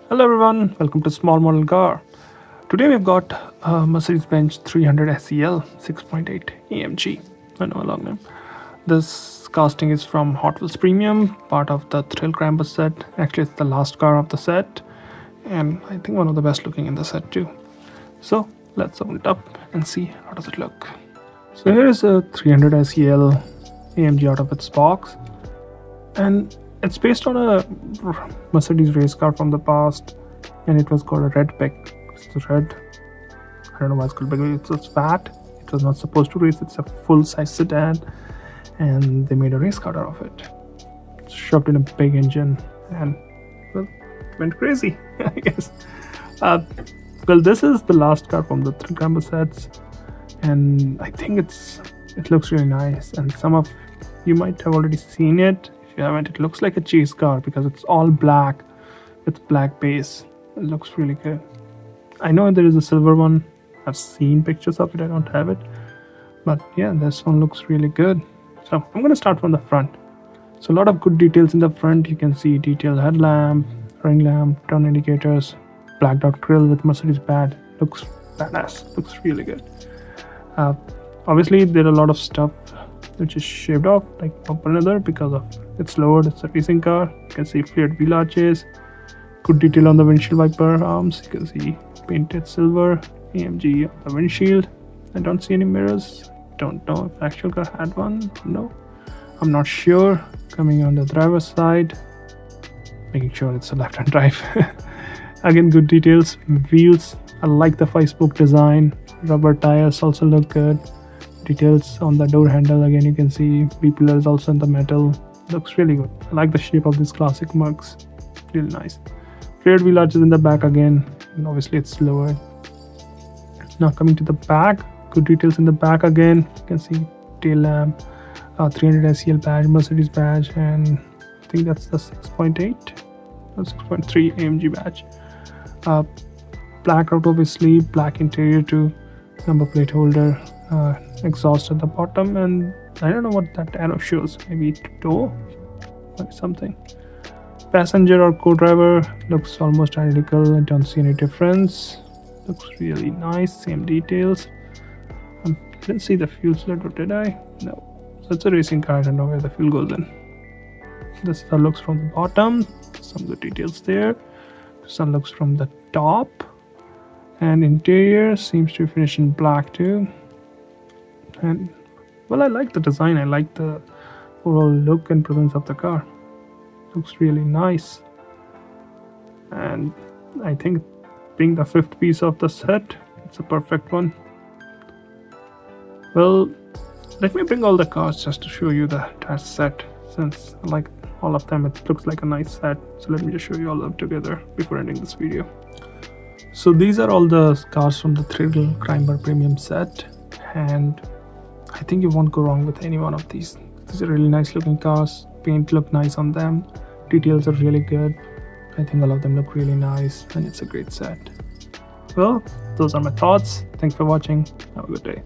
Hello everyone, welcome to Small Model Car. Today we've got Mercedes Benz 300 SEL 6.8 AMG. I know a long name. This casting is from Hotwheels Premium, part of the Thrill Climber set. Actually, it's the last car of the set, and I think one of the best looking in the set too. So let's open it up and see how does it look. So here is a 300 SEL AMG out of its box, and it's based on a Mercedes race car from the past, and it was called a red pig. It's red. I don't know why it's called big. It's fat. It was not supposed to race. It's a full-size sedan, and they made a race car out of it. It's shoved in a big engine, and well, it went crazy, I guess. Well, this is the last car from the Thrill Climber sets, and I think it looks really nice. And some of you might have already seen it. If you haven't, it looks like a chase car because it's all black with black base. It looks really good. I know there is a silver one. I've seen pictures of it. I don't have it, but yeah, this one looks really good. So I'm gonna start from the front. So a lot of good details in the front. You can see detailed headlamp, ring lamp, turn indicators, blacked out grille with Mercedes badge. Looks badass. Looks really good. Obviously, there are a lot of stuff which is shaved off, like bumper leather, because of it's lowered. It's a racing car. You can see flared wheel arches. Good detail on the windshield wiper arms. You can see painted silver AMG on the windshield. I don't see any mirrors. Don't know if actual car had one. No, I'm not sure. Coming on the driver's side, making sure it's a left-hand drive. Again, good details. Wheels. I like the 5-spoke design. Rubber tires also look good. Details on the door handle. Again, you can see B-pillar is also in the metal. Looks really good. I like the shape of these classic mugs. Really nice. Flared wheel arches in the back again, and obviously it's lowered. Now coming to the back, good details in the back again. You can see tail lamp, 300 SEL badge, Mercedes badge, and I think that's the 6.8 or 6.3 AMG badge. Black out obviously, black interior too, number plate holder, exhaust at the bottom, and I don't know what that arrow shows. Maybe toe or something. Passenger or co-driver looks almost identical. I don't see any difference. Looks really nice. Same details. Didn't see the fuel cylinder, did I? No. So it's a racing car. I don't know where the fuel goes in. This is how it looks from the bottom. Some good details there. This one looks from the top. And interior seems to finish in black too. And well, I like the design. I like the overall look and presence of the car. Looks really nice. And I think being the 5th piece of the set, it's a perfect one. Well, let me bring all the cars just to show you the entire set, since I like all of them. It looks like a nice set. So let me just show you all of them together before ending this video. So these are all the cars from the Thrill Climber Premium set, and I think you won't go wrong with any one of these. These are really nice looking cars. Paint look nice on them. Details are really good. I think all of them look really nice, and it's a great set. Well, those are my thoughts. Thanks for watching. Have a good day.